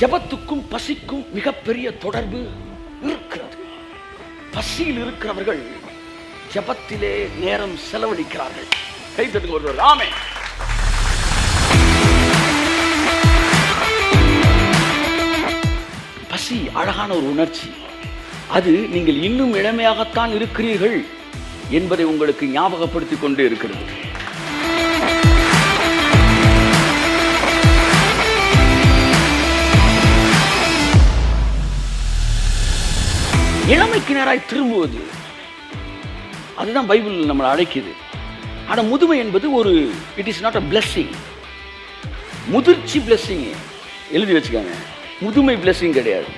ஜெபத்துக்கும் பசிக்கும் மிகப்பெரிய தொடர்பு இருக்கிறது. பசியில் இருக்கிறவர்கள் ஜெபத்திலே நேரம் செலவழிக்கிறார்கள். கை தட்டுங்க ஒருவர். ஆமென். பசி அழகான ஒரு உணர்ச்சி. அது நீங்கள் இன்னும் இளமையாகத்தான் இருக்கிறீர்கள் என்பதை உங்களுக்கு ஞாபகப்படுத்திக் கொண்டே இருக்கிறது. இளமைக்கு நேராய் திரும்புவது, அதுதான் பைபிள் நம்மளை அழைக்குது. ஆனால் முதுமை என்பது ஒரு it is not a blessing. முதிர்ச்சி பிளெஸ்ஸிங் எழுதி வச்சுக்காங்க, முதுமை பிளெஸ்ஸிங் கிடையாது.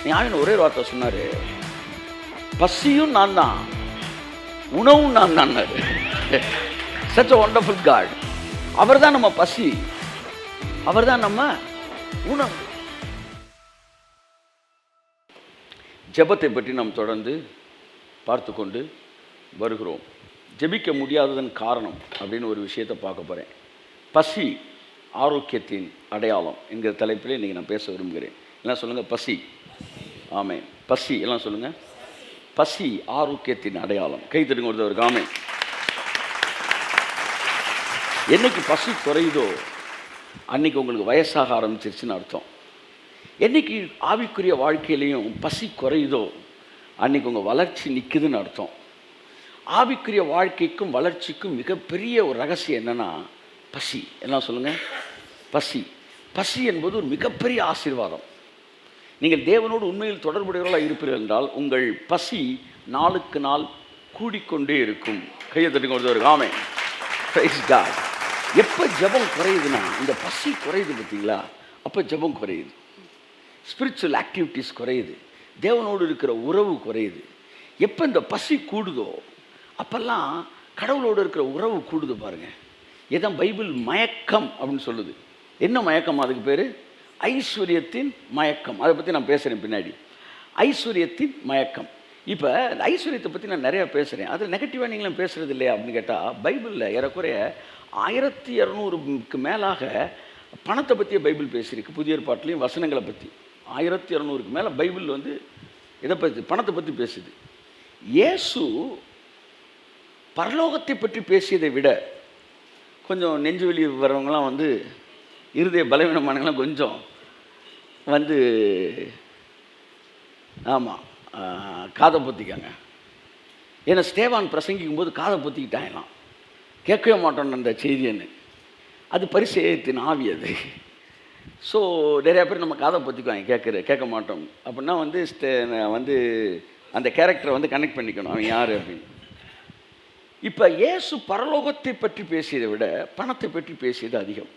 ஞாயிறு ஒரே வார்த்தை சொன்னாரு, பசியும் நான் தான், உணவும் நான் தான். such a wonderful God. அவர் தான் நம்ம பசி, அவர் தான் நம்ம உணவு. ஜெபத்தை பற்றி நாம் தொடர்ந்து பார்த்து கொண்டு வருகிறோம். ஜெபிக்க முடியாததன் காரணம் அப்படின்னு ஒரு விஷயத்தை பார்க்க போகிறேன். பசி ஆரோக்கியத்தின் அடையாளம் என்கிற தலைப்பில் இன்றைக்கி நான் பேச விரும்புகிறேன். எல்லாம் சொல்லுங்கள், பசி. ஆமென். பசி எல்லாம் சொல்லுங்கள். பசி ஆரோக்கியத்தின் அடையாளம். கை தட்டுங்க ஒருத்தவருக்கு. ஆமென். என்னைக்கு பசி குறையுதோ அன்னைக்கு உங்களுக்கு வயசாக ஆரம்பிச்சிருச்சுன்னு அர்த்தம். என்னைக்கு ஆவிக்குரிய வாழ்க்கையிலையும் பசி குறையுதோ அன்னைக்கு உங்கள் வளர்ச்சி நிற்குதுன்னு அர்த்தம். ஆவிக்குரிய வாழ்க்கைக்கும் வளர்ச்சிக்கும் மிகப்பெரிய ஒரு ரகசியம் என்னன்னா பசி. எல்லாம் சொல்லுங்கள், பசி. பசி என்பது ஒரு மிகப்பெரிய ஆசீர்வாதம். நீங்கள் தேவனோடு உண்மையில் தொடர்புடையவர்களாக இருப்பீர்கள் என்றால் உங்கள் பசி நாளுக்கு நாள் கூடிக்கொண்டே இருக்கும். கையை தட்டுங்க ஒருத்தவருக்கு. ஆமென். Praise God. எப்போ ஜெபம் குறையுதுன்னா, இந்த பசி குறையுது பார்த்தீங்களா, அப்போ ஜெபம் குறையுது, ஸ்பிரிச்சுவல் ஆக்டிவிட்டீஸ் குறையுது, தேவனோடு இருக்கிற உறவு குறையுது. எப்போ இந்த பசி கூடுதோ அப்போல்லாம் கடவுளோடு இருக்கிற உறவு கூடுது பாருங்கள். இதான் பைபிள் மயக்கம் அப்படின்னு சொல்லுது. என்ன மயக்கம்? அதுக்கு பேர் ஐஸ்வர்யத்தின் மயக்கம். அதை பற்றி நான் பேசுகிறேன் பின்னாடி. ஐஸ்வர்யத்தின் மயக்கம். இப்போ இந்த ஐஸ்வர்யத்தை பற்றி நான் நிறையா பேசுகிறேன். அதில் நெகட்டிவாக நீங்களும் பேசுகிறது இல்லையா அப்படின்னு கேட்டால், பைபிளில் ஏறக்குறைய 1200க்கு மேலாக பணத்தை பற்றிய பைபிள் பேசியிருக்கு. புதிய ஏற்பாட்டிலையும் வசனங்களை பற்றி 1200க்கு மேலே பைபிள் இதை பற்றி பணத்தை பற்றி பேசுது. இயேசு பரலோகத்தை பற்றி பேசியதை விட கொஞ்சம் நெஞ்சு வெளியே வர்றவங்களாம் இருதய பலவீனமானவங்களாம் கொஞ்சம் ஆமாம் காதை பொத்திக்காங்க. ஏன்னா ஸ்தேவான் பிரசங்கிக்கும் போது காதை பொத்திக்கிட்டாங்களாம், கேட்கவே மாட்டோன்னு அந்த செய்தின்னு. அது பரிசேயத்தின் ஆவி அது. ஸோ நிறையா பேர் நம்ம காதை பொத்திக்குவாங்க, கேட்க மாட்டோம் அப்படின்னா அந்த கேரக்டரை கனெக்ட் பண்ணிக்கணும், அவன் யார் அப்படின்னு. இப்போ இயேசு பரலோகத்தை பற்றி பேசியதை விட பணத்தை பற்றி பேசியது அதிகம்.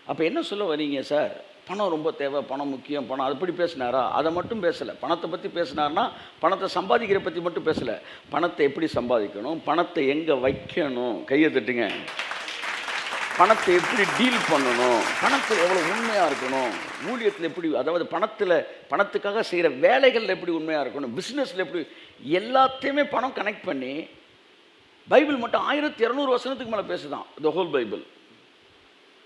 அப்போ என்ன சொல்ல வரீங்க சார்? பணம் ரொம்ப தேவை, பணம் முக்கியம், பணம் அப்படி பேசினாரா? அதை மட்டும் பேசலை. பணத்தை பற்றி பேசினார்னா பணத்தை சம்பாதிக்கிற பற்றி மட்டும் பேசலை, பணத்தை எப்படி சம்பாதிக்கணும், பணத்தை எங்கே வைக்கணும், கையை தட்டுங்க, பணத்தை எப்படி டீல் பண்ணணும், பணத்தில் எவ்வளோ உண்மையாக இருக்கணும், ஊழியத்தில் எப்படி, அதாவது பணத்துக்காக செய்கிற வேலைகளில் எப்படி உண்மையாக இருக்கணும், பிஸ்னஸில் எப்படி, எல்லாத்தையுமே பணம் கனெக்ட் பண்ணி பைபிள் மட்டும் 1200 வசனத்துக்கு மேலே பேசுதான் த ஹோல் பைபிள்.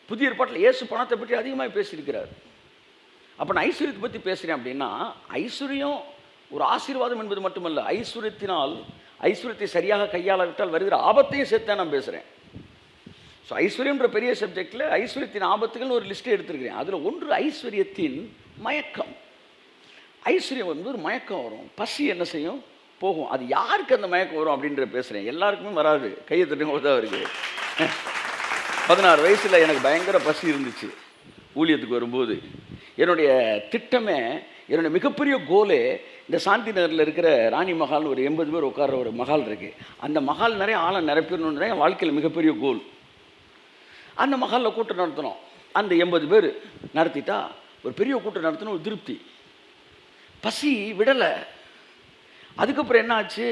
புதிய ஏற்பாட்டில் இயேசு பணத்தை பற்றி அதிகமாக பேசியிருக்கிறார். அப்போ நான் ஐஸ்வர்யத்தை பற்றி பேசுகிறேன் அப்படின்னா, ஐஸ்வர்யம் ஒரு ஆசீர்வாதம் என்பது மட்டுமல்ல, ஐஸ்வர்யத்தை சரியாக கையாளவிட்டால் வருகிற ஆபத்தையும் சேர்த்து நான் பேசுகிறேன். ஸோ ஐஸ்வர்யன்ற பெரிய சப்ஜெக்டில் ஐஸ்வர்யத்தின் ஆபத்துகள்னு ஒரு லிஸ்ட்டை எடுத்துருக்கிறேன். அதில் ஒன்று ஐஸ்வர்யத்தின் மயக்கம். ஐஸ்வர்யம் ஒரு மயக்கம் வரும், பசி என்ன செய்யும், போகும். அது யாருக்கு அந்த மயக்கம் வரும் அப்படின்ற பேசுகிறேன். எல்லாருக்குமே வராது. கையை தட்டுங்க தான் இருக்குது. 16 வயசில் எனக்கு பயங்கர பசி இருந்துச்சு. ஊழியத்துக்கு வரும்போது என்னுடைய திட்டமே, என்னுடைய மிகப்பெரிய கோலே இந்த சாந்தி நகரில் இருக்கிற ராணி மஹால்னு ஒரு 80 பேர் உட்கார்ற ஒரு மஹால் இருக்குது. அந்த மஹால் நிறைய ஆளை நிரப்பிடணுன்ற என் வாழ்க்கையில் மிகப்பெரிய கோல். அந்த மஹாலில் கூட்டம் நடத்தணும். அந்த 80 பேர் நடத்திட்டா ஒரு பெரிய கூட்டம் நடத்தணும், ஒரு திருப்தி. பசி விடலை. அதுக்கப்புறம் என்ன ஆச்சு,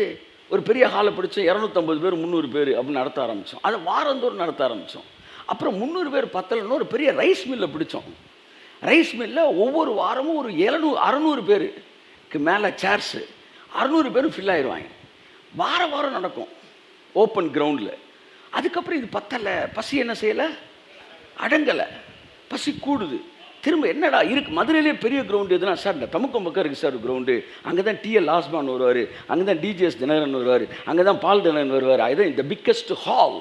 ஒரு பெரிய ஹாலை பிடிச்சோம், 250 பேர் 300 பேர் அப்படின்னு நடத்த ஆரம்பித்தோம். அதை வாரந்தோறும் நடத்த ஆரம்பித்தோம். அப்புறம் 300 பேர் பத்தலைன்னு ஒரு பெரிய ரைஸ் மில்லை பிடிச்சோம். ரைஸ் மில்லில் ஒவ்வொரு வாரமும் ஒரு 600 பேருக்கு மேலே சேர்ஸு 600 பேரும் ஃபில் ஆயிடுவாங்க. வாரம் நடக்கும். ஓப்பன் கிரவுண்டில். அதுக்கப்புறம் இது பத்தலை, பசி என்ன செய்யலை, அடங்கலை, பசி கூடுது. திரும்ப என்னடா இருக்குது மதுரையிலே பெரிய கிரவுண்டு எதுனா சார், இந்த தமுக்கம் பக்கம் இருக்குது சார் கிரவுண்டு, அங்கே தான் டிஎல் லாஸ்மான் வருவார், அங்கே தான் டிஜிஎஸ் தினகரன் வருவார், அங்கே தான் பால் தினகரன் வருவார். அதுதான் இந்த biggest hall.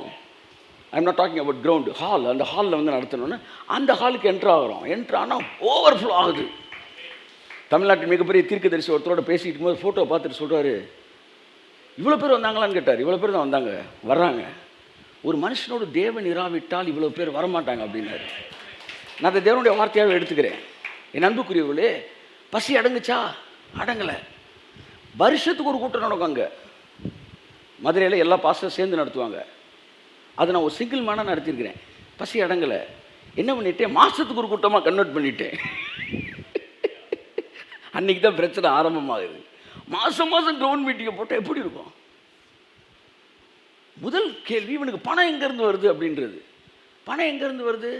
I'm not talking about ground, hall. அந்த ஹாலில் வந்து நடத்தணுன்னு அந்த ஹாலுக்கு என்ட்ரு ஆகிறோம். என்ட்ரு ஆனால் ஓவர்ஃப்ளோ ஆகுது. தமிழ்நாட்டின் மிகப்பெரிய தீர்க்கதரிசி ஒருத்தரோட பேசிக்கிட்டு இருக்கும்போது ஃபோட்டோ பார்த்துட்டு சொல்கிறாரு, இவ்வளோ பேர் வந்தாங்களான்னு கேட்டார். இவ்வளோ பேர் தான் வந்தாங்க, வர்றாங்க. ஒரு மனுஷனோட தேவன் இராவிட்டால் இவ்வளோ பேர் வரமாட்டாங்க அப்படின்னாரு. நான் அந்த தேவனுடைய வார்த்தையாக எடுத்துக்கிறேன். என் அன்புக்குரியவர்களே, பசி அடங்குச்சா? அடங்கலை. வருஷத்துக்கு ஒரு கூட்டம் நடக்கும் அங்கே மதுரையில், எல்லா பாஸ்டரும் சேர்ந்து நடத்துவாங்க. அதை நான் ஒரு சிங்கிள் மேனாக நடத்தியிருக்கிறேன். பசி அடங்கலை. என்ன பண்ணிட்டேன், மாதத்துக்கு ஒரு கூட்டமாக கன்வெர்ட் பண்ணிட்டேன். அன்றைக்கி தான் பிரச்சனை ஆரம்பமாகுது. மாதம் மாதம் கிரவுண்ட் மீட்டிங்கை போட்டால் எப்படி இருக்கும்? முதல் கேள்வி, இவனுக்கு பணம் எங்கேருந்து வருது அப்படின்றது. பணம் எங்கேருந்து வருது?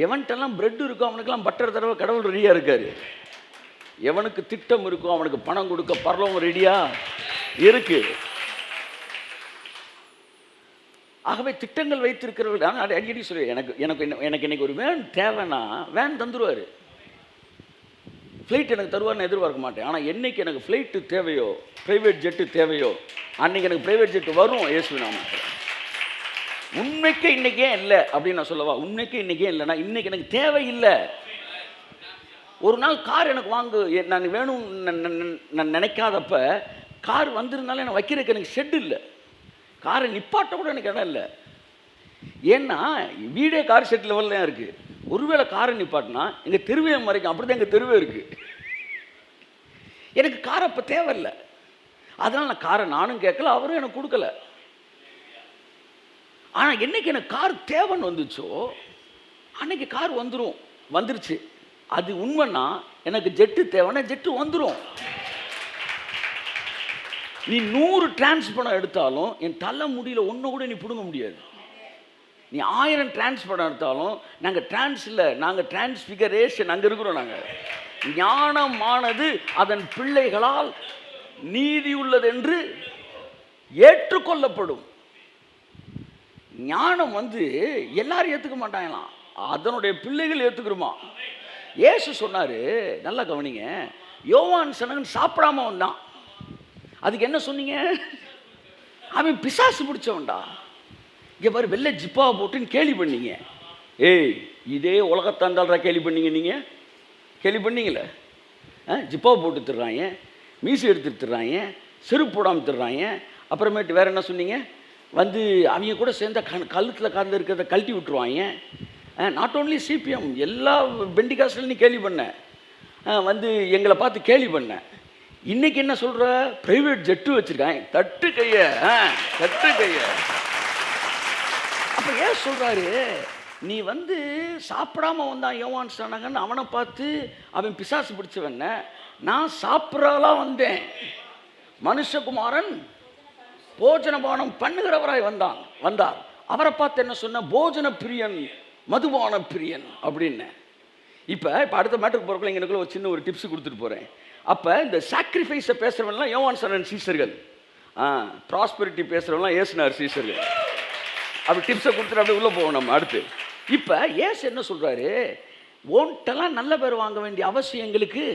எவன்ட்டெல்லாம் பிரெட் இருக்கோ அவனுக்கெல்லாம் பட்டர் தடவை கடவுள் ரெடியாக இருக்கார். எவனுக்கு திட்டம் இருக்கோ அவனுக்கு பணம் கொடுக்க பரலோகம் ரெடியாக இருக்கு. ஆகவே திட்டங்கள் வைத்திருக்கிறவர்கள். ஆனால் அடிக்கடி சொல்லி எனக்கு இன்னைக்கு ஒரு வேன் தேவைன்னா வேன் தந்துடுவார். ஃப்ளைட் எனக்கு தருவார்னு எதிர்பார்க்க மாட்டேன். ஆனால் என்னைக்கு எனக்கு ஃப்ளைட்டு தேவையோ, ப்ரைவேட் ஜெட்டு தேவையோ, அன்றைக்கி எனக்கு ப்ரைவேட் ஜெட்டு வரும். இயேசு நாமத்தில். உண்மைக்கு இன்றைக்கே இல்லை அப்படின்னு நான் சொல்லவா? உண்மைக்கு இன்றைக்கே இல்லைன்னா இன்றைக்கி எனக்கு தேவையில்லை. ஒரு நாள் கார் எனக்கு வாங்கு, நான் வேணும் நான் நினைக்காதப்ப கார் வந்திருந்தாலும் எனக்கு வைக்கிறதுக்கு எனக்கு ஷெட் இல்லை. காரை நிப்பாட்ட கூட எனக்கு இடம் இல்லை. ஏன்னா வீடே கார் ஷெட் லெவலில் தான் இருக்குது. ஒருவேளை காரை நிப்பாட்டினா எங்கள் தெருவே மறைக்கும். அப்படி தான் எங்கள் தெருவே இருக்குது. எனக்கு கார் அப்போ தேவையில்லை. அதனால் நான் காரை நானும் கேட்கல, அவரும் எனக்கு கொடுக்கல. ஆனால் என்னைக்கு எனக்கு கார் தேவைன்னு வந்துச்சோ அன்னைக்கு கார் வந்துருச்சு. அது உண்மைன்னா எனக்கு ஜெட்டு தேவைன்னா ஜெட்டு வந்துடும். நீ 100 டிரான்ஸ் படம் எடுத்தாலும் என் தலை முடியல ஒன்று கூட நீ பிடுங்க முடியாது. நீ 1000 டிரான்ஸ் படம் எடுத்தாலும் நாங்கள் டிரான்ஸ் இல்லை, நாங்கள் டிரான்ஸ்பிகரேஷன் அங்கே இருக்கிறோம். நாங்கள் ஞானமானது அதன் பிள்ளைகளால் நீதி உள்ளது என்று ஏற்றுக்கொள்ளப்படும். ஞானம் வந்து எல்லாரும் ஏற்றுக்க மாட்டாங்களாம், அதனுடைய பிள்ளைகள் ஏற்றுக்கிறோமா. இயேசு சொன்னார், நல்லா கவனிங்க, யோவான் சனகன் சாப்பிடாம வந்தான். அதுக்கு என்ன சொன்னீங்க? அவன் பிசாசு பிடிச்சவன்டா. இங்கே பாரு, வெள்ளை ஜிப்பாவை போட்டுன்னு கேலி பண்ணீங்க. ஏய், இதே உலகத்தாண்டால்ரா கேலி பண்ணீங்க. நீங்கள் கேலி பண்ணீங்களே. ஜிப்பாவை போட்டு திடுறாங்க, மீசி எடுத்துட்டு திடுறாங்க, செருப்பு போடாமல் திடுறாங்க. அப்புறமேட்டு வேறு என்ன சொன்னீங்க? வந்து அவங்க கூட சேர்ந்த கழுத்தில் கார்ந்து இருக்கிறத கழட்டி விட்டுருவாங்க. நாட் ஓன்லி சிபிஎம், எல்லா பெண்டிகாஸ்டிலும் நீ கேலி பண்ண, வந்து எங்களை பார்த்து கேலி பண்ண. இன்னைக்கு என்ன சொல்கிற? ப்ரைவேட் ஜெட்டு வச்சுருக்காங்க. தட்டு கைய. அப்போ ஏன் சொல்கிறாரு, நீ வந்து சாப்பிடாம வந்தான் யோவான் ஸ்நானகன், அவனை பார்த்து அவன் பிசாசு பிடிச்சவன. நான் சாப்பிட்றாலாம் வந்தேன், மனுஷகுமாரன் போஜனபானம் பண்ணுகிறவராய் வந்தார். அவரை பார்த்து என்ன சொன்ன? போஜன பிரியன், மதுபான பிரியன் அப்படின்னு. இப்போ அடுத்த மேட்டருக்கு போகிறக்குள்ள எங்களுக்குள்ள ஒரு சின்ன ஒரு டிப்ஸ் கொடுத்துட்டு போகிறேன். அப்போ இந்த சாக்ரிஃபைஸை பேசுகிறவங்கலாம் யோவான் ஸ்நானகன் சீசர்கள், ப்ராஸ்பெரிட்டி பேசுகிறவங்களாம் இயேசுனார் சீசர்கள். அப்படி டிப்ஸை கொடுத்துட்டு அப்படியே உள்ளே போவோம் நம்ம அடுத்து. இப்போ இயேசு என்ன சொல்கிறாரு? ஓன்ட்டெல்லாம் நல்ல பேர் வாங்க வேண்டிய அவசியம் எங்களுக்கு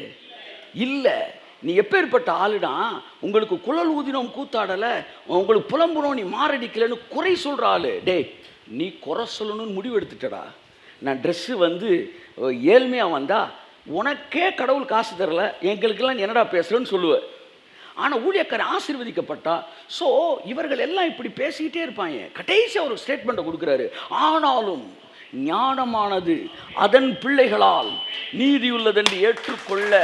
இல்லை. நீ எப்பேற்பட்ட ஆளுடா, உங்களுக்கு குழல் ஊதினோம் கூத்தாடலை, உங்களுக்கு புலம்புனோம் நீ மாரடிக்கலைன்னு குறை சொல்கிற ஆள். டே, நீ குறை சொல்லணும்னு முடிவு எடுத்துட்டடா. நான் ட்ரெஸ்ஸு வந்து ஏழ்மையாக வந்தா உனக்கே கடவுள் காசு தரல, எங்களுக்கெல்லாம் நீ என்னடா பேசுகிறேன்னு சொல்லுவேன். ஆனால் ஊழியக்காரன் ஆசீர்வதிக்கப்பட்டா, ஸோ இவர்கள் எல்லாம் இப்படி பேசிக்கிட்டே இருப்பாங்க. கடைசியாக ஒரு ஸ்டேட்மெண்ட்டை கொடுக்குறாரு, ஆனாலும் ஞானமானது அதன் பிள்ளைகளால் நீதியுள்ளதென்று ஏற்றுக்கொள்ள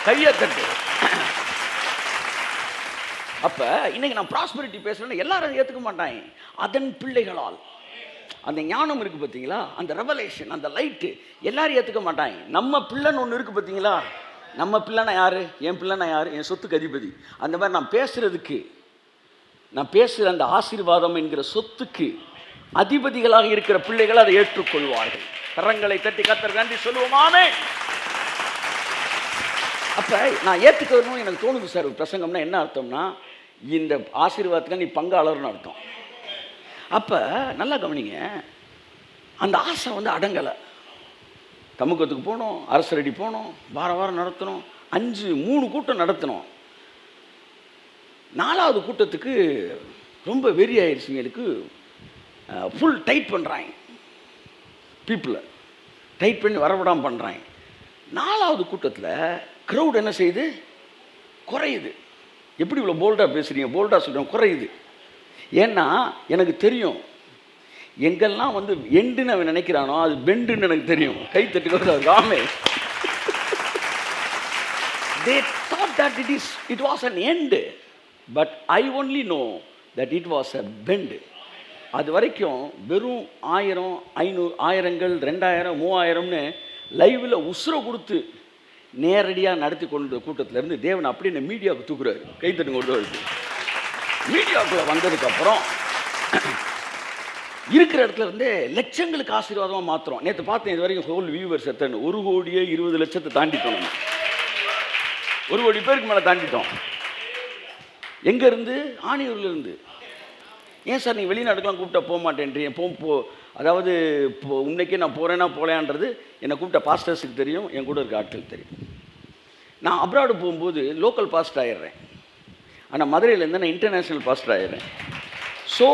கையை தட்டு. அப்போ இன்னைக்கு நான் ப்ராஸ்பெரிட்டி பேசுகிறேன்னு எல்லாரும் ஏற்றுக்க மாட்டாங்க. அதன் பிள்ளைகளால் அந்த ஞானம் இருக்குது பார்த்தீங்களா, அந்த ரெவலேஷன், அந்த லைட்டு எல்லாரும் ஏற்றுக்க மாட்டாங்க. நம்ம பிள்ளைன்னு ஒன்று இருக்குது பார்த்தீங்களா, நம்ம பிள்ளைனா யார்? என் பிள்ளைனா யார்? என் சொத்துக்கு அதிபதி. அந்த மாதிரி நான் பேசுகிற அந்த ஆசீர்வாதம் என்கிற சொத்துக்கு அதிபதிகளாக இருக்கிற பிள்ளைகள் அதை ஏற்றுக்கொள்வார்கள். கரங்களை தட்டி கர்த்தருக்கு நன்றி சொல்லுவோமாமே. அப்போ நான் ஏற்றுக்கணும் எனக்கு தோணுது சார். பிரசங்கம்னா என்ன அர்த்தம்னா, இந்த ஆசீர்வாதத்துக்கு நீ பங்காளர்னு அர்த்தம். அப்போ நல்லா கவனிங்க, அந்த ஆசை வந்து அடங்கலை. தமுக்கத்துக்கு போனோம், அரசரடி போனோம், வாரம் நடத்தணும், 3 கூட்டம் நடத்தணும். 4வது கூட்டத்துக்கு ரொம்ப வெறி ஆயிடுச்சுங்களுக்கு. ஃபுல் டைட் பண்ணுறாங்க, பீப்புளை டைட் பண்ணி வரவிடாமல் பண்ணுறாங்க. 4வது கூட்டத்தில் க்ரௌட் என்ன செய்யுது? குறையுது. எப்படி இவ்வளோ போல்டாக பேசுகிறீங்க? போல்டாக சொல்கிறேன், குறையுது. ஏன்னா எனக்கு தெரியும், எங்கெல்லாம் வந்து எண்டுன்னு அவன் நினைக்கிறானோ அது பெண்டுன்னு எனக்கு தெரியும். கை தட்டுக்கிறது ராமே. They thought that it was an end, but I only know that it was a bend. அது வரைக்கும் வெறும் 1000, 500, 1000கள், 2000, 3000ன்னு லைவில் உசுரை கொடுத்து நேரடியாக நடத்தி கொண்ட கூட்டத்திலேருந்து தேவன் அப்படி என்ன மீடியாவுக்கு தூக்குறாரு. கைத்தட்டு கொண்டு வருது. மீடியாவுக்குள்ளே வந்ததுக்கப்புறம் இருக்கிற இடத்துல இருந்து லட்சங்களுக்கு ஆசீர்வாதமாக மாத்திரம். நேற்று பார்த்தேன், இது வரைக்கும் ஹோல் வியூவர்ஸ் எத்தனை? 1,20,00,000 தாண்டிட்டோம். 1 கோடி பேருக்கு மேலே தாண்டிட்டோம். எங்கேருந்து? ஆணியூர்லேருந்து. ஏன் சார் நீங்கள் வெளிநாட்டுக்கெலாம் கூப்பிட்டா போக மாட்டேன்றீங்க? அதாவது இன்னைக்கே நான் போகிறேன்னா போகலையான்றது என்னை கூப்பிட்ட பாஸ்டர்ஸுக்கு தெரியும், என் கூட இருக்க ஆட்களுக்கு தெரியும். நான் அப்ராடு போகும்போது லோக்கல் பாஸ்டர் ஆகிடுறேன், ஆனால் மதுரையிலேருந்து நான் இன்டர்நேஷ்னல் பாஸ்டர் ஆகிடுறேன். So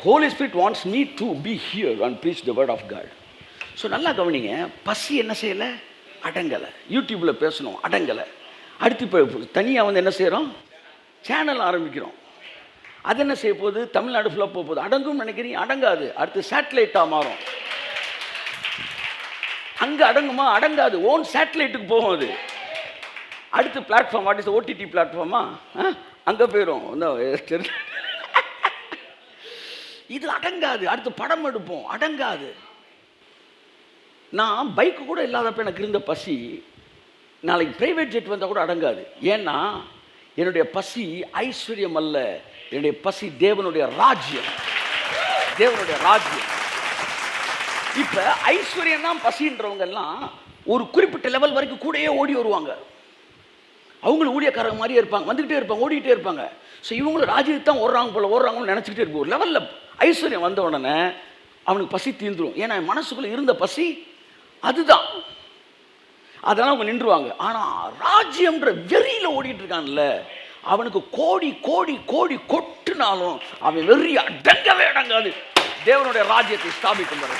Holy Spirit wants me to be here and preach the word of God. So நல்லா கவனிங்க, பசி என்ன செய்யலை? அடங்கலை. யூடியூப்பில் பேசணும், அடங்கலை. அடுத்து இப்போ தனியாக வந்து என்ன செய்கிறோம்? சேனல் ஆரம்பிக்கிறோம். அது என்ன செய்ய போகுது? தமிழ்நாடு ஃபுல்லாக போக போகுது. அடங்கும் நினைக்கிறீங்க? அடங்காது. அடுத்து சேட்டலைட்டாக மாறும். அங்கே அடங்குமா? அடங்காது. ஓன் சேட்டலைட்டுக்கு போகும் அது. அடுத்து பிளாட்ஃபார்ம், வாட் இஸ் ஓடிடி பிளாட்ஃபார்மா? அங்கே போயிடும். இது அடங்காது. அடுத்து படம் எடுப்போம், அடங்காது. நான் பைக்கு கூட இல்லாதப்ப எனக்கு இருந்த பசி நாளைக்கு பிரைவேட் ஜெட் வந்தால் கூட அடங்காது. ஏன்னா என்னுடைய பசி ஐஸ்வர்யம் அல்ல, என்னுடைய பசி தேவனுடைய ராஜ்யம். தேவனுடைய ராஜ்யம். இப்போ ஐஸ்வர்யம் தான் பசின்றவங்க எல்லாம் ஒரு குறிப்பிட்ட லெவல் வரைக்கும் கூடயே ஓடி வருவாங்க. அவங்களும் ஊழியக்காரங்க மாதிரியே இருப்பாங்க, வந்துக்கிட்டே இருப்பாங்க, ஓடிக்கிட்டே இருப்பாங்க. ஸோ இவங்களும் ராஜ்யத்தை தான் ஓடுறாங்கன்னு நினச்சிக்கிட்டே இருக்கும். ஒரு லெவலில் ஐஸ்வர்யம் வந்த உடனே அவனுக்கு பசி தீர்ந்துடும். ஏன்னா மனசுக்குள்ளே இருந்த பசி அதுதான், அதெல்லாம் அவங்க நின்றுவாங்க. ஆனால் ராஜ்யம்ன்ற வெறியில் ஓடிட்டு இருக்கான்ல, அவனுக்கு கோடி கோடி கோடி கொட்டுனாலும் அவன் வெறி அடங்கவே அடங்காது. தேவனுடைய ராஜ்யத்தை ஸ்தாபிக்கும் வரை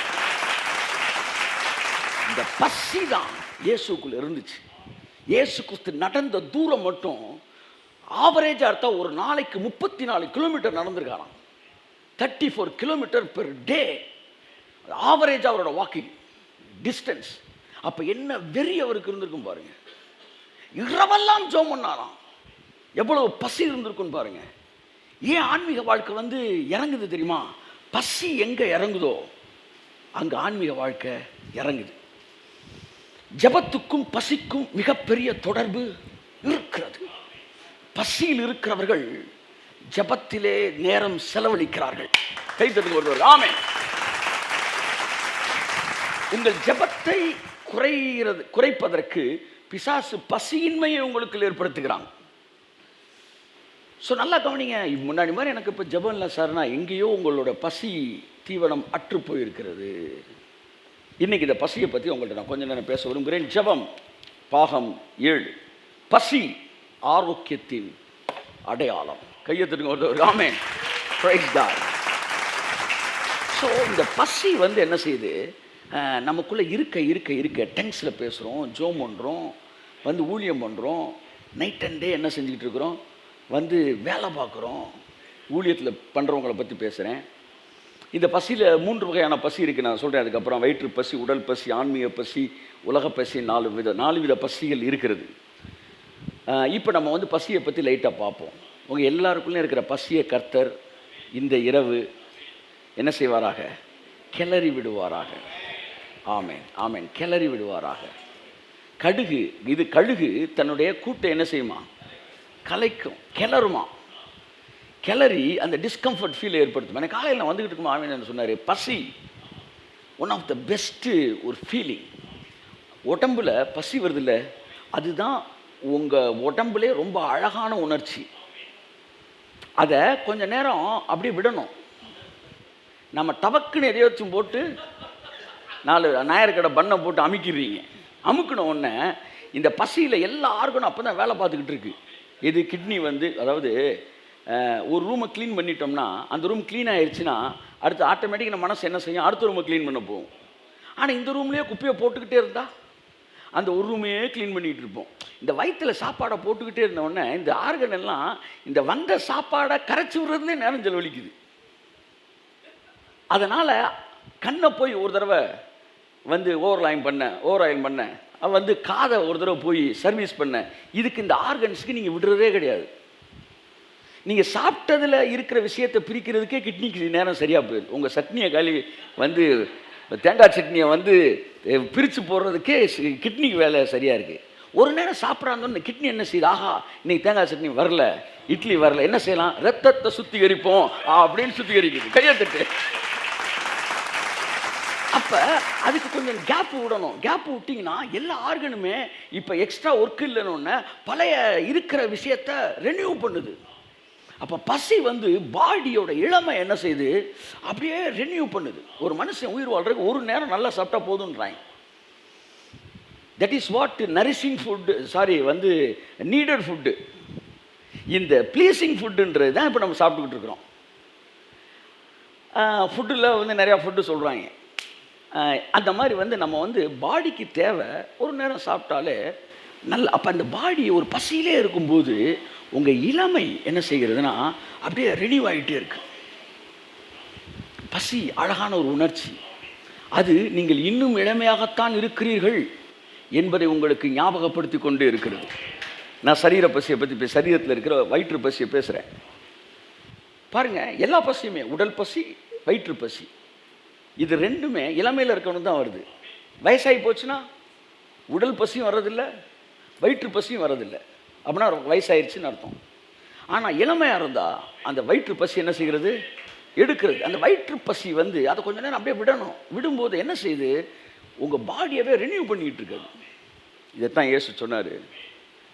இந்த பசி தான் இயேசுக்குள்ள இருந்துச்சு. இயேசு கிறிஸ்து நடந்த தூரம் மட்டும் ஆவரேஜாக எடுத்தா ஒரு நாளைக்கு 34 கிலோமீட்டர் நடந்திருக்காராம். 34 கிலோமீட்டர் பெர் டே ஆவரேஜாக அவரோட வாக்கிங் டிஸ்டன்ஸ். அப்போ என்ன வெறி அவருக்கு இருந்திருக்கும் பாருங்க. இரவெல்லாம் ஜெபம் பண்ணாராம். எவ்வளவு பசி இருந்திருக்கும் பாருங்க. ஏன் ஆன்மீக வாழ்க்கை வந்து இறங்குது தெரியுமா? பசி எங்கே இறங்குதோ அங்கே ஆன்மீக வாழ்க்கை இறங்குது. ஜெபத்துக்கும் பசிக்கும் மிகப்பெரிய தொடர்பு இருக்கிறது. பசியில் இருக்கிறவர்கள் ஜெபத்திலே நேரம் செலவழிக்கிறார்கள். கைத்தட்டுங்க ஒருவர். ஆமென். உங்கள் ஜெபத்தை குறைப்பதற்கு பிசாசு பசியின்மையை உங்களுக்கு ஏற்படுத்துகிறாங்க. ஸோ நல்லா கவனிங்க. முன்னாடி மாதிரி எனக்கு இப்போ ஜெபம் இல்லை சார்னா எங்கேயோ உங்களோட பசி தீவனம் அற்று போயிருக்கிறது. இன்றைக்கி இந்த பசியை பற்றி உங்கள்கிட்ட நான் கொஞ்சம் நேரம் பேச விரும்புகிறேன். ஜெபம் பாகம் 7. பசி ஆரோக்கியத்தின் அடையாளம். கையெழுத்துங்க ஒரு. ஆமென். Praise God. ஸோ இந்த பசி வந்து என்ன செய்யுது? நமக்குள்ளே இருக்க டென்ஸில் பேசுகிறோம், ஜோம் பண்ணுறோம், வந்து ஊழியம் பண்ணுறோம், நைட் அண்ட் டே என்ன செஞ்சுக்கிட்டு இருக்கிறோம், வந்து வேலை பார்க்குறோம். ஊழியத்தில் பண்ணுறவங்களை பற்றி பேசுகிறேன். இந்த பசியில் 3 வகையான பசி இருக்குது, நான் சொல்கிறேன். அதுக்கப்புறம் வயிற்று பசி, உடல் பசி, ஆன்மீக பசி, உலக பசி, 4 வித பசிகள் இருக்கிறது. இப்போ நம்ம வந்து பசியை பற்றி லைட்டாக பார்ப்போம். உங்கள் எல்லாருக்குள்ளே இருக்கிற பசியை கர்த்தர் இந்த இரவு என்ன செய்வாராக? கிளறி விடுவாராக. ஆமென், ஆமென். கிளறி விடுவாராக. கழுகு தன்னுடைய கூட்டை என்ன செய்யுமா? கலைக்கும், கிளறுமா. கிளறி அந்த டிஸ்கம்ஃபர்ட் ஃபீல் ஏற்படுத்தும். எனக்கு காலையில் நான் வந்துக்கிட்டு இருக்குமா ஆமென் சொன்னார். பசி ஒன் ஆஃப் த பெஸ்ட்டு ஒரு ஃபீலிங். உடம்புல பசி வருதில்ல, அதுதான் உங்கள் உடம்புலே ரொம்ப அழகான உணர்ச்சி. அதை கொஞ்ச நேரம் அப்படியே விடணும். நம்ம டபக்குன்னு எதையாச்சும் போட்டு 4 ஞாயிறு பண்ணை போட்டு அமுக்கிடுறீங்க. அமுக்கின உடனே இந்த பசியில் எல்லா ஆர்கனும் அப்போ தான் வேலை பார்த்துக்கிட்டு இருக்கு. இது கிட்னி வந்து, அதாவது ஒரு ரூமை க்ளீன் பண்ணிட்டோம்னா அந்த ரூம் க்ளீன் ஆயிடுச்சுன்னா அடுத்து ஆட்டோமேட்டிக்காக நம்ம மனசு என்ன செய்யும், அடுத்த ரூமை க்ளீன் பண்ண போகும். ஆனால் இந்த ரூம்லேயே குப்பையை போட்டுக்கிட்டே இருந்தால் அந்த ஒரு ரூமையே க்ளீன் பண்ணிகிட்டு இருப்போம். இந்த வயிற்றில் சாப்பாடை போட்டுக்கிட்டே இருந்தோடனே இந்த ஆர்கன் எல்லாம் இந்த வந்த சாப்பாடை கரைச்சி விடுறதுலே நேரம் செலவழிக்குது. அதனால் கண்ணை போய் ஒரு தடவை வந்து ஓவர் ஆயில் பண்ண வந்து காதை ஒரு தடவை போய் சர்வீஸ் பண்ண, இதுக்கு இந்த ஆர்கன்ஸுக்கு நீங்கள் விடுறதே கிடையாது. நீங்கள் சாப்பிட்டதில் இருக்கிற விஷயத்தை பிரிக்கிறதுக்கே கிட்னிக்கு நேரம் சரியாக போயிடுது. உங்கள் சட்னியை வந்து தேங்காய் சட்னியை வந்து பிரித்து போடுறதுக்கே கிட்னிக்கு வேலை சரியாக இருக்குது. ஒரு நேரம் சாப்பிட்றாங்கன்னு கிட்னி என்ன செய்யுது, ஆஹா இன்னைக்கு தேங்காய் சட்னி வரல, இட்லி வரல, என்ன செய்யலாம், ரத்தத்தை சுத்திகரிப்போம் அப்படின்னு சுத்திகரிக்குது. கையெழுத்து. அப்போ அதுக்கு கொஞ்சம் கேப்பு விடணும். கேப்பு விட்டிங்கன்னா எல்லா ஆர்கனுமே இப்போ எக்ஸ்ட்ரா ஒர்க் இல்லைன்னு பழைய இருக்கிற விஷயத்தை ரெனியூ பண்ணுது. அப்போ பசி வந்து பாடியோட இளமை என்ன செய்யுது, அப்படியே ரெனியூ பண்ணுது. ஒரு மனுஷன் உயிர் வாழ்றதுக்கு ஒரு நேரம் நல்லா சாப்பிட்டா போதுன்றாங்க. That is what nourishing food, வந்து நீடட் ஃபுட்டு. இந்த ப்ளீஸிங் ஃபுட்டுன்றது தான் இப்போ நம்ம சாப்பிட்டுக்கிட்டு இருக்கிறோம். ஃபுட்டில் வந்து நிறையா ஃபுட்டு சொல்கிறாங்க. அந்த மாதிரி வந்து நம்ம வந்து பாடிக்கு தேவை ஒரு நேரம் சாப்பிட்டாலே நல்ல. அப்போ அந்த பாடி ஒரு பசியிலே இருக்கும்போது உங்கள் இளமை என்ன செய்கிறதுனா அப்படியே ரெனியூ ஆகிட்டே இருக்கு. பசி அழகான ஒரு உணர்ச்சி. அது நீங்கள் இன்னும் இளமையாகத்தான் இருக்கிறீர்கள் என்பதை உங்களுக்கு ஞாபகப்படுத்தி கொண்டு இருக்கிறது. நான் சரீர பசியை பற்றி சரீரத்தில் இருக்கிற வயிற்று பசியை பேசுகிறேன். பாருங்கள், எல்லா பசியுமே உடல் பசி, வயிற்று பசி, இது ரெண்டுமே இளமையில் இருக்கணும் தான் வருது. வயசாகி போச்சுன்னா உடல் பசியும் வர்றதில்லை, வயிற்று பசியும் வர்றதில்லை. அப்படின்னா வயசாயிருச்சுன்னு அர்த்தம். ஆனால் இளமையாக இருந்தால் அந்த வயிற்று பசி என்ன செய்கிறது, எடுக்கிறது. அந்த வயிற்று பசி வந்து அதை கொஞ்சம் நேரம் அப்படியே விடணும். விடும்போது என்ன செய்யுது, உங்கள் பாடியவே ரெனியூ பண்ணிக்கிட்டு இருக்காது. இதைத்தான் இயேசு சொன்னார்.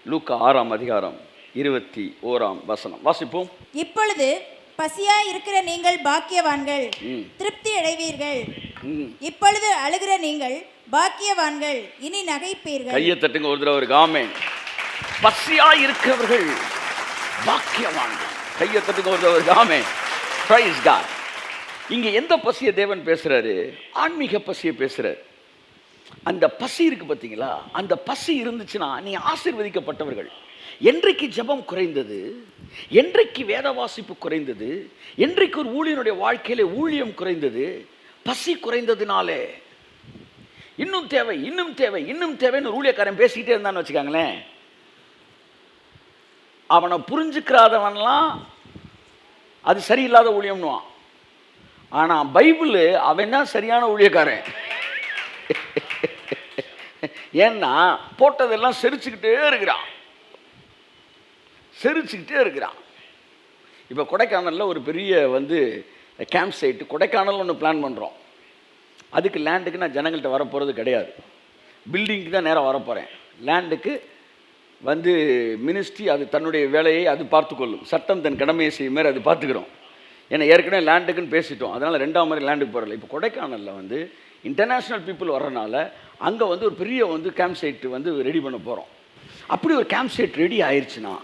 லூக்கா 6:21 வாசிப்போம். இப்பொழுது பசியாய் இருக்கிற நீங்கள் பாக்கியவான்கள், திருப்தி அடைவீர்கள். இப்பொழுது அழுகிற நீங்கள் பாக்கியவான்கள், இனி நகைப்பீர்கள். கையை தட்டுங்க ஒரு தடவை. ஆமென். பசியாய் இருக்கிறவர்கள் பாக்கியவான்கள். கையை தட்டுங்க ஒரு தடவை. ஆமென். Praise God. இங்க எந்த பசியை தேவன் பேசுறாரு, ஆன்மீக பசியை பேசுறாரு. அந்த பசி இருக்கு பார்த்தீங்களா, அந்த பசி இருந்துச்சுன்னா நீ ஆசீர்வதிக்கப்பட்டவர்கள். என்றைக்கு ஜெபம் குறைந்தது, என்றைக்கு வேத வாசிப்பு குறைந்தது, என்றைக்கு ஒரு ஊழியனுடைய வாழ்க்கையில ஊழியம் குறைந்தது, பசி குறைந்ததுனாலே இன்னும் தேவை இன்னும் தேவை இன்னும் தேவைன்னு ஊழியக்காரன் பேசிக்கிட்டே இருந்தான்னு வச்சுக்காங்களேன், அவனை புரிஞ்சுக்கிறாதவன்லாம் அது சரியில்லாத ஊழியம்னுவான். ஆனால் பைபிள் அவன் தான் சரியான ஊழியக்காரன். ஏன்னா போட்டதெல்லாம் செரிச்சுக்கிட்டே இருக்கிறான். இப்போ கொடைக்கானலில் ஒரு பெரிய வந்து கேம்ப் சைட்டு, கொடைக்கானல் ஒன்று பிளான் பண்ணுறோம். அதுக்கு லேண்டுக்கு நான் ஜனங்கள்கிட்ட வரப்போகிறது கிடையாது, பில்டிங்க்கு தான் நேராக வரப்போகிறேன். லேண்டுக்கு வந்து மினிஸ்ட்ரி அது தன்னுடைய வேலையை அது பார்த்துக்கொள்ளும், சட்டம் தன் கடமையை செய்யும் மாதிரி அது பார்த்துக்கிறோம். ஏன்னா ஏற்கனவே லேண்டுக்குன்னு பேசிட்டோம், அதனால் 2ஆம் முறை லேண்டுக்கு போகிறல. இப்போ கொடைக்கானலில் வந்து இன்டர்நேஷ்னல் பீப்புள் வர்றதுனால அங்கே வந்து ஒரு பெரிய வந்து கேம்ப் சைட்டு வந்து ரெடி பண்ண போகிறோம். அப்படி ஒரு கேம்ப் சைட் ரெடி ஆயிடுச்சுன்னா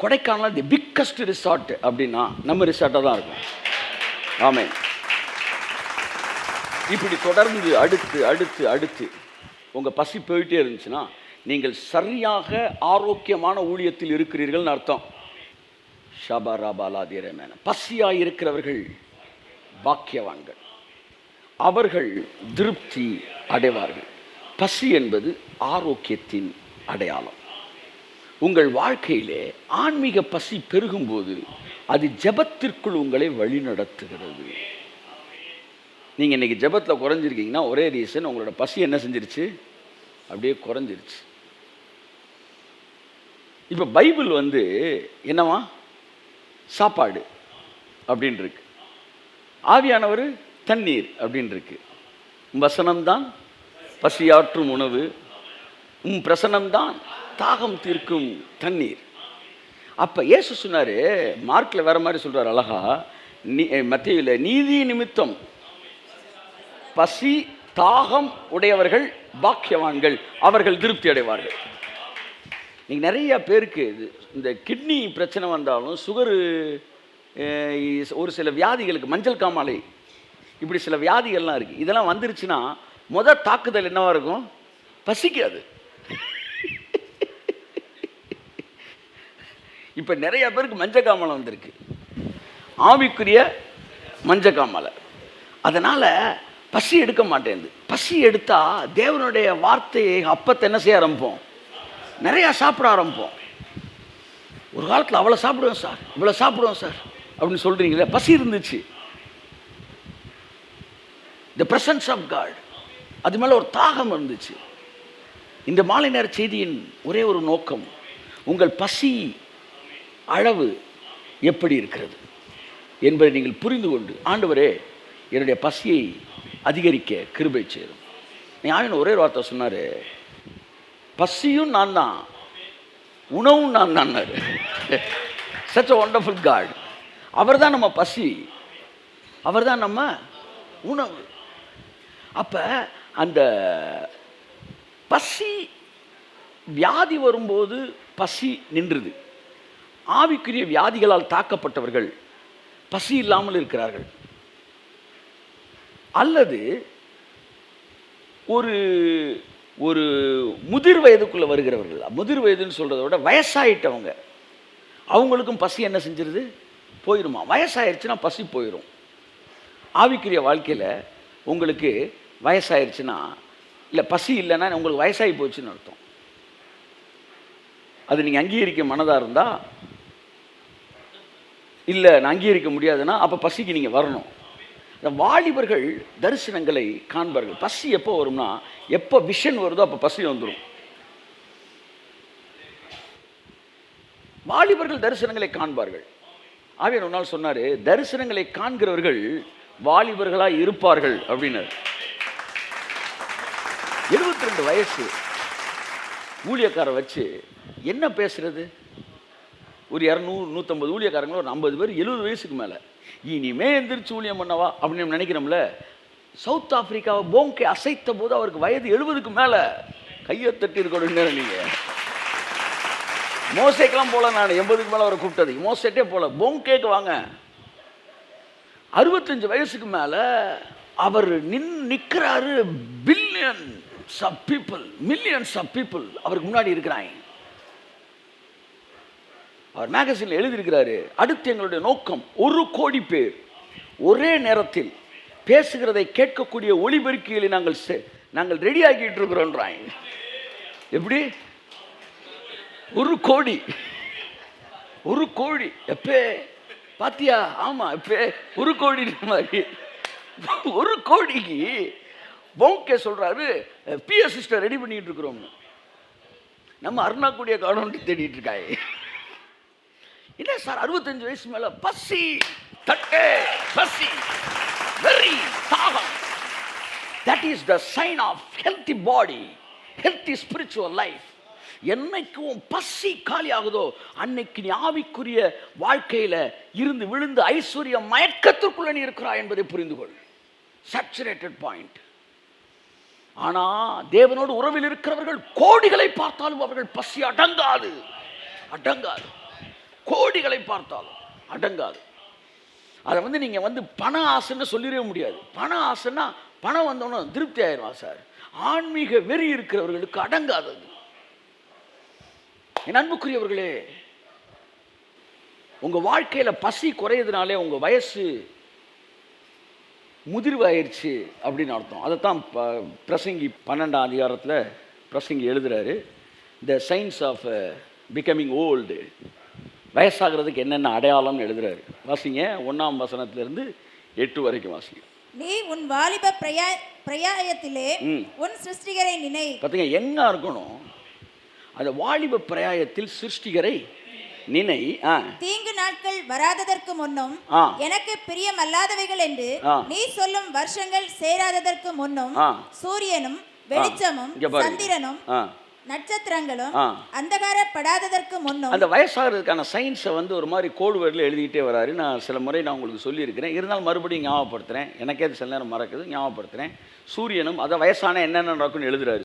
கொடைக்கானல் தி பிக்கஸ்ட் ரிசார்ட் அப்படின்னா நம்ம ரிசார்ட்டாக தான் இருக்கும். ஆமென். இப்படி தொடர்ந்து அடுத்து அடுத்து அடுத்து உங்கள் பசி போயிட்டே இருந்துச்சுன்னா நீங்கள் சரியாக ஆரோக்கியமான ஊழியத்தில் இருக்கிறீர்கள்னு அர்த்தம். ஷபராபாலாதீரமேன. பசியாக இருக்கிறவர்கள் பாக்கியவான்கள், அவர்கள் திருப்தி அடைவார்கள். பசி என்பது ஆரோக்கியத்தின் அடையாளம். உங்கள் வாழ்க்கையிலே ஆன்மீக பசி பெருகும்போது அது ஜெபத்திற்குள் உங்களை வழிநடத்துகிறது. நீங்கள் இன்றைக்கி ஜெபத்தில் குறைஞ்சிருக்கீங்கன்னா ஒரே ரீசன், உங்களோட பசி என்ன செஞ்சிருச்சு, அப்படியே குறைஞ்சிருச்சு. இப்போ பைபிள் வந்து என்னவா, சாப்பாடு அப்படின்னு இருக்கு, ஆவியானவர் தண்ணீர் அப்படின்னு இருக்கு, வசனம்தான் பசியாற்றும் உணவு, பிரசனம்தான் தாகம் தீர்க்கும் தண்ணீர். அப்போ இயேசு சொன்னார், மார்க்கில் வேற மாதிரி சொல்கிறார் அழகா, மத்தேயுல நீதி நிமித்தம் பசி தாகம் உடையவர்கள் பாக்கியவான்கள், அவர்கள் திருப்தி அடைவார்கள். நீங்கள் நிறைய பேருக்கு இந்த கிட்னி பிரச்சனை வந்தாலும், சுகரு, ஒரு சில வியாதிகளுக்கு, மஞ்சள் காமாலை, இப்படி சில வியாதிகள்லாம் இருக்குது. இதெல்லாம் வந்துருச்சுன்னா முதல் தாக்குதல் என்னவா இருக்கும்? பசிக்காது. இப்போ நிறைய பேருக்கு மஞ்சக்காமலை வந்திருக்கு, ஆவிக்குரிய மஞ்சக்காமலை. அதனால் பசி எடுக்க மாட்டேங்குது. பசி எடுத்தால் தேவனுடைய வார்த்தையை அப்பத்தை என்ன செய்ய ஆரம்பிப்போம்? நிறையா சாப்பிட ஆரம்பிப்போம். ஒரு காலத்தில் அவ்வளோ சாப்பிடுவேன் சார், இவ்வளோ சாப்பிடுவோம் சார் அப்படின்னு சொல்கிறீங்களே, பசி இருந்துச்சு. த பிரசன்ஸ் ஆஃப் காட், அது மேலே ஒரு தாகம் இருந்துச்சு. இந்த மாலை நேர செய்தியின் ஒரே ஒரு நோக்கம், உங்கள் பசி அளவு எப்படி இருக்கிறது என்பதை நீங்கள் புரிந்து கொண்டு, ஆண்டவரே என்னுடைய பசியை அதிகரிக்க கிருபை செய்யும். ஆவின் ஒரே வார்த்தை சொன்னார், பசியும் நான் தான், உணவும் நான் தான். Such a wonderful God. அவர் தான் நம்ம பசி, அவர் தான் நம்ம உணவு. அப்போ அந்த பசி, வியாதி வரும்போது பசி நின்றுது. ஆவிக்குரிய வியாதிகளால் தாக்கப்பட்டவர்கள் பசி இல்லாமல் இருக்கிறார்கள். அல்லது ஒரு ஒரு முதிர் வயதுக்குள்ளே வருகிறவர்கள், முதிர் வயதுன்னு சொல்கிறத விட வயசாயிட்டவங்க, அவங்களுக்கும் பசி என்ன செஞ்சிருது? போயிடுமா? வயசாயிருச்சுன்னா பசி போயிடும். ஆவிக்குரிய வாழ்க்கையில் உங்களுக்கு வயசாயிருச்சுன்னா, இல்லை பசி இல்லைன்னா உங்களுக்கு வயசாகி போச்சுன்னு அர்த்தம். அது நீங்கள் அங்கீகரிக்க மனதாக இருந்தால், இல்லை நான் அங்கீகரிக்க முடியாதுன்னா அப்போ பசிக்கு நீங்கள் வரணும். வாலிபர்கள் தரிசனங்களை காண்பார்கள். பசி எப்போ வரும்னா, எப்போ விஷன் வருதோ அப்போ பசி வந்துடும். வாலிபர்கள் தரிசனங்களை காண்பார்கள். ஆவியானவர் ஒரு நாள் சொன்னார், தரிசனங்களை காண்கிறவர்கள் வாலிபர்களாக இருப்பார்கள் அப்படின்னாரு. 72 வயசு ஊழியக்காரை வச்சு என்ன பேசுறது? ஒரு 200-150 ஊழியக்காரங்களும் ஒரு 50 பேர் 70 வயசுக்கு மேலே, இனிமே எந்திரிச்சு ஊழியம் பண்ணவா அப்படின்னு நினைக்கிறோம்ல. சவுத் ஆப்பிரிக்காவை போங்கே அசைத்த போது அவருக்கு வயது 70க்கு மேலே. கையை தட்டி இருக்கணும். நீங்கள் மோசேக்கெல்லாம் போல, நான் 80க்கு மேலே அவரை கூப்பிட்டது, மோசேட்டே போல, போங்கேக்கு வாங்க. 65 வயசுக்கு மேலே அவர் நிற்கிறாரு. Billions of people, millions of people அவருக்கு முன்னாடி இருக்கிறாங்க. அவர் மேகசினில் எழுதியிருக்கிறாரு, அடுத்து எங்களுடைய நோக்கம் 1 கோடி பேர் ஒரே நேரத்தில் பேசுகிறதை கேட்கக்கூடிய ஒளிபெருக்கிகளை நாங்கள் ரெடி ஆக்கிட்டு இருக்கிறோன்றாங்க. எப்படி? 1 கோடி, 1 கோடி எப்பே பாத்தியா? ஆமா, எப்பே 1 கோடி மாதிரி. 1 கோடிக்கு போங்கே சொல்றாரு, பிஎஸ் சிஸ்டர் ரெடி பண்ணிட்டு இருக்கிறோம். நம்ம அருணாக்குடிய காணொன்று தேடிட்டு இருக்காங்க. என்ன சார் 65 வயசு மேல பசி, தட்டே பசி, வெரி தாகம். That is the sign of healthy body, healthy spiritual life. என்னைக்கும் பசி காலி ஆகுதோ அன்னைக்கு நீ ஆவிக்குரிய வாழ்க்கையில இருந்து விழுந்து ஐஸ்வர்ய மயக்கத்திற்குள்ள நீ இருக்கிறாய் என்பதை புரிந்து கொள். Saturated point. ஆனா தேவனோடு உறவில் இருக்கிறவர்கள் கோடிகளை பார்த்தாலும் அவர்கள் பசி அடங்காது, அடங்காது. கோடிகளை பார்த்தாலும் அடங்காது. அதை நீங்கள் பண ஆசைன்னு சொல்லிடவே முடியாது. பண ஆசைன்னா பணம் வந்தோன்னு திருப்தி ஆயிடுவா சார். ஆன்மீக வெறி இருக்கிறவர்களுக்கு அடங்காதது. என் அன்புக்குரியவர்களே, உங்கள் வாழ்க்கையில் பசி குறையதுனாலே உங்கள் வயசு முதிர்வாயிருச்சு அப்படின்னு அர்த்தம். அதைத்தான் பிரசங்கி 12ஆம் அதிகாரத்தில் பிரசங்கி எழுதுகிறாரு. The science of becoming old, வயசாகிறதுக்கு என்னென்ன அடையாளம்னு எழுதுறாரு. வாசிங்க 1ஆம் வசனத்திலிருந்து 8 வரைக்கும் வாசிங்க. நீ உன் வாலிப பிரயாயத்திலே உன் சிருஷ்டிகரை நினை. பார்த்தீங்க, எங்க இருக்கணும்? அந்த வாலிப பிரயாயத்தில் சிருஷ்டிகரை நினை. தீங்கு நாட்கள் வராததற்கு முன்னும் எனக்கு பிரியமல்லாதவைகள் என்று நீ சொல்லும் வருஷங்கள் சேராததற்கு முன்னும் சூரியனும் வெளிச்சமும் சந்திரனும் நட்சத்திரங்களும் ஆ. அந்தகாரப்படாததற்கு முன்னும். அந்த வயசாகிறதுக்கான சயின்ஸை வந்து ஒரு மாதிரி கோடு வேர்டில் எழுதிக்கிட்டே வராரு. நான் சில முறை நான் உங்களுக்கு சொல்லியிருக்கிறேன், இருந்தாலும் மறுபடியும் ஞாபகப்படுத்துகிறேன். எனக்கே அது சில நேரம் மறக்குது, ஞாபகப்படுத்துகிறேன். சூரியனும் அதை வயசான என்னென்ன நடக்கும்னு எழுதுறாரு.